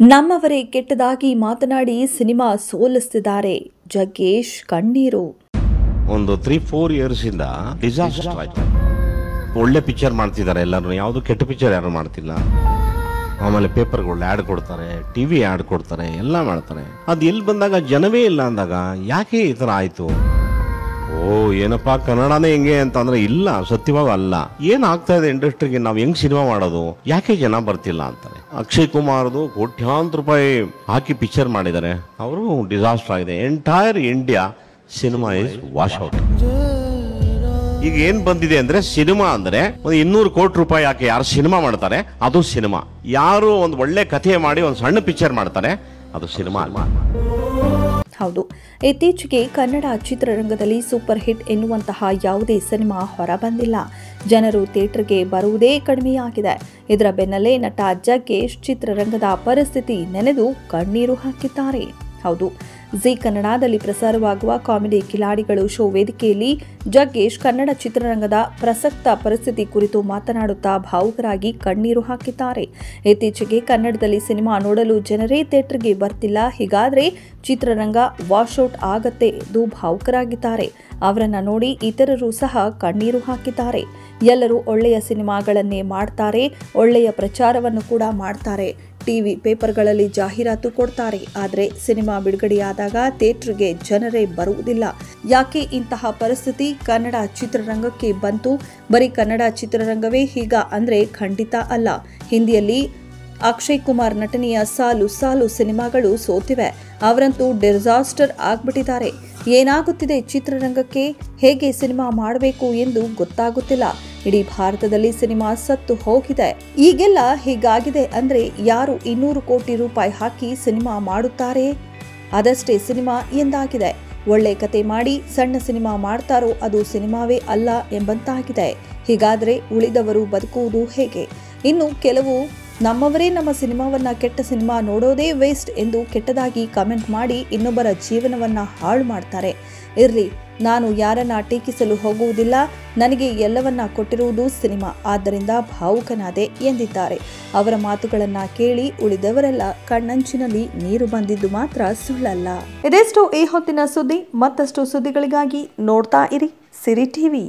ನಮ್ಮವರೇ ಕೆಟ್ಟದಾಗಿ ಮಾತನಾಡಿ ಸಿನಿಮಾ ಸೋಲಿಸುತ್ತಿದ್ದಾರೆ. ಜಗ್ಗೇಶ್ ಕಣ್ಣೀರು. ಒಂದು 3-4 ಇಯರ್ಸ್ ಇಂದ ಡಿಸಾಸ್ಟರ್ ಆಯ್ತು. ಒಳ್ಳೆ ಪಿಕ್ಚರ್ ಮಾಡ್ತಿದ್ದಾರೆ ಎಲ್ಲರೂ, ಯಾವುದು ಕೆಟ್ಟ ಪಿಕ್ಚರ್ ಯಾರು ಮಾಡ್ತಿಲ್ಲ. ಆಮೇಲೆ ಪೇಪರ್ಗಳು ಆ್ಯಡ್ ಕೊಡ್ತಾರೆ, ಟಿವಿ ಆ್ಯಡ್ ಕೊಡ್ತಾರೆ, ಎಲ್ಲ ಮಾಡ್ತಾರೆ. ಅದು ಎಲ್ಲಿ ಬಂದಾಗ ಜನವೇ ಇಲ್ಲ ಅಂದಾಗ ಯಾಕೆ ಈ ಥರ ಆಯಿತು? ಓ ಏನಪ್ಪಾ ಕನ್ನಡನೇ ಹೆಂಗೆ ಅಂತಂದ್ರೆ ಇಲ್ಲ, ಸತ್ಯವಾಗ ಅಲ್ಲ. ಏನಾಗ್ತಾ ಇದೆ ಇಂಡಸ್ಟ್ರಿಗೆ, ನಾವು ಹೆಂಗ್ ಸಿನಿಮಾ ಮಾಡೋದು, ಯಾಕೆ ಜನ ಬರ್ತಿಲ್ಲ ಅಂತಾರೆ. ಅಕ್ಷಯ್ ಕುಮಾರ್ದು ಕೋಟ್ಯಾಂತರ ರೂಪಾಯಿ ಹಾಕಿ ಪಿಕ್ಚರ್ ಮಾಡಿದ್ದಾರೆ, ಅವರು ಡಿಸಾಸ್ಟರ್ ಆಗಿದೆ. Entire India cinema is wash out. ಈಗ ಏನ್ ಬಂದಿದೆ ಅಂದ್ರೆ, ಸಿನಿಮಾ ಅಂದ್ರೆ ಒಂದು 200 ಕೋಟಿ ರೂಪಾಯಿ ಹಾಕಿ ಯಾರು ಸಿನಿಮಾ ಮಾಡ್ತಾರೆ ಅದು ಸಿನಿಮಾ. ಯಾರು ಒಂದು ಒಳ್ಳೆ ಕಥೆ ಮಾಡಿ ಒಂದು ಸಣ್ಣ ಪಿಕ್ಚರ್ ಮಾಡ್ತಾರೆ ಅದು ಸಿನಿಮಾ ಅಲ್ಲ. ಹೌದು, ಇತ್ತೀಚೆಗೆ ಕನ್ನಡ ಚಿತ್ರರಂಗದಲ್ಲಿ ಸೂಪರ್ ಹಿಟ್ ಎನ್ನುವಂತಹ ಯಾವುದೇ ಸಿನಿಮಾ ಹೊರಬಂದಿಲ್ಲ. ಜನರು ಥಿಯೇಟರ್ಗೆ ಬರುವುದೇ ಕಡಿಮೆಯಾಗಿದೆ. ಇದರ ಬೆನ್ನಲ್ಲೇ ನಟ ಜಗ್ಗೇಶ್ ಚಿತ್ರರಂಗದ ಪರಿಸ್ಥಿತಿ ನೆನೆದು ಕಣ್ಣೀರು ಹಾಕಿದ್ದಾರೆ. ಹೌದು, ಜಿ ಕನ್ನಡದಲ್ಲಿ ಪ್ರಸಾರವಾಗುವ ಕಾಮಿಡಿ ಕಿಲಾಡಿಗಳು ಶೋ ವೇದಿಕೆಯಲ್ಲಿ ಜಗ್ಗೇಶ್ ಕನ್ನಡ ಚಿತ್ರರಂಗದ ಪ್ರಸಕ್ತ ಪರಿಸ್ಥಿತಿ ಕುರಿತು ಮಾತನಾಡುತ್ತಾ ಭಾವುಕರಾಗಿ ಕಣ್ಣೀರು ಹಾಕಿದ್ದಾರೆ. ಇತ್ತೀಚೆಗೆ ಕನ್ನಡದಲ್ಲಿ ಸಿನಿಮಾ ನೋಡಲು ಜನರೇ ಥಿಯೇಟರ್ಗೆ ಬರ್ತಿಲ್ಲ, ಹೀಗಾದ್ರೆ ಚಿತ್ರರಂಗ ವಾಶ್ಔಟ್ ಆಗತ್ತೆ ಎಂದು ಭಾವುಕರಾಗಿದ್ದಾರೆ. ಅವರನ್ನ ನೋಡಿ ಇತರರು ಸಹ ಕಣ್ಣೀರು ಹಾಕಿದ್ದಾರೆ. ಎಲ್ಲರೂ ಒಳ್ಳೆಯ ಸಿನಿಮಾಗಳನ್ನೇ ಮಾಡ್ತಾರೆ, ಒಳ್ಳೆಯ ಪ್ರಚಾರವನ್ನು ಕೂಡ ಮಾಡ್ತಾರೆ, ಟಿವಿ ಪೇಪರ್ಗಳಲ್ಲಿ ಜಾಹೀರಾತು ಕೊಡ್ತಾರೆ. ಆದರೆ ಸಿನಿಮಾ ಬಿಡುಗಡೆಯಾದಾಗ ಥಿಯೇಟರ್ಗೆ ಜನರೇ ಬರುವುದಿಲ್ಲ. ಯಾಕೆ ಇಂತಹ ಪರಿಸ್ಥಿತಿ ಕನ್ನಡ ಚಿತ್ರರಂಗಕ್ಕೆ ಬಂತು? ಬರೀ ಕನ್ನಡ ಚಿತ್ರರಂಗವೇ ಹೀಗ ಅಂದ್ರೆ ಖಂಡಿತ ಅಲ್ಲ. ಹಿಂದಿಯಲ್ಲಿ ಅಕ್ಷಯ್ ಕುಮಾರ್ ನಟನೆಯ ಸಾಲು ಸಾಲು ಸಿನಿಮಾಗಳು ಸೋತಿವೆ. ಅವರಂತೂ ಡಿಸಾಸ್ಟರ್ ಆಗ್ಬಿಟ್ಟಿದ್ದಾರೆ. ಏನಾಗುತ್ತಿದೆ ಚಿತ್ರರಂಗಕ್ಕೆ, ಹೇಗೆ ಸಿನಿಮಾ ಮಾಡಬೇಕು ಎಂದು ಗೊತ್ತಾಗುತ್ತಿಲ್ಲ. ಇಡೀ ಭಾರತದಲ್ಲಿ ಸಿನಿಮಾ ಸತ್ತು ಹೋಗಿದೆ. ಈಗೆಲ್ಲ ಹೀಗಾಗಿದೆ ಅಂದ್ರೆ ಯಾರು 200 ಕೋಟಿ ರೂಪಾಯಿ ಹಾಕಿ ಸಿನಿಮಾ ಮಾಡುತ್ತಾರೆ, ಅದಷ್ಟೇ ಸಿನಿಮಾ ಎಂದಾಗಿದೆ. ಒಳ್ಳೆ ಕತೆ ಮಾಡಿ ಸಣ್ಣ ಸಿನಿಮಾ ಮಾಡ್ತಾರೋ ಅದು ಸಿನಿಮಾವೇ ಅಲ್ಲ ಎಂಬಂತಾಗಿದೆ. ಹೀಗಾದ್ರೆ ಉಳಿದವರು ಬದುಕುವುದು ಹೇಗೆ? ಇನ್ನು ಕೆಲವು ನಮ್ಮವರೇ ನಮ್ಮ ಸಿನಿಮಾವನ್ನ ಕೆಟ್ಟ ಸಿನಿಮಾ ನೋಡೋದೇ ವೇಸ್ಟ್ ಎಂದು ಕೆಟ್ಟದಾಗಿ ಕಮೆಂಟ್ ಮಾಡಿ ಇನ್ನೊಬ್ಬರ ಜೀವನವನ್ನ ಹಾಳು ಮಾಡ್ತಾರೆ. ಇರ್ಲಿ, ನಾನು ಯಾರನ್ನ ಟೀಕಿಸಲು ಹೋಗುವುದಿಲ್ಲ, ನನಗೆ ಎಲ್ಲವನ್ನ ಕೊಟ್ಟಿರುವುದು ಸಿನಿಮಾ, ಆದ್ದರಿಂದ ಭಾವುಕನಾದೆ ಎಂದಿದ್ದಾರೆ. ಅವರ ಮಾತುಗಳನ್ನ ಕೇಳಿ ಉಳಿದವರೆಲ್ಲ ಕಣ್ಣಂಚಿನಲ್ಲಿ ನೀರು ಬಂದಿದ್ದು ಮಾತ್ರ ಸುಳ್ಳಲ್ಲ. ಇದೆಷ್ಟು ಈ ಹೊತ್ತಿನ ಸುದ್ದಿ. ಮತ್ತಷ್ಟು ಸುದ್ದಿಗಳಿಗಾಗಿ ನೋಡ್ತಾ ಇರಿ ಸಿರಿ ಟಿವಿ.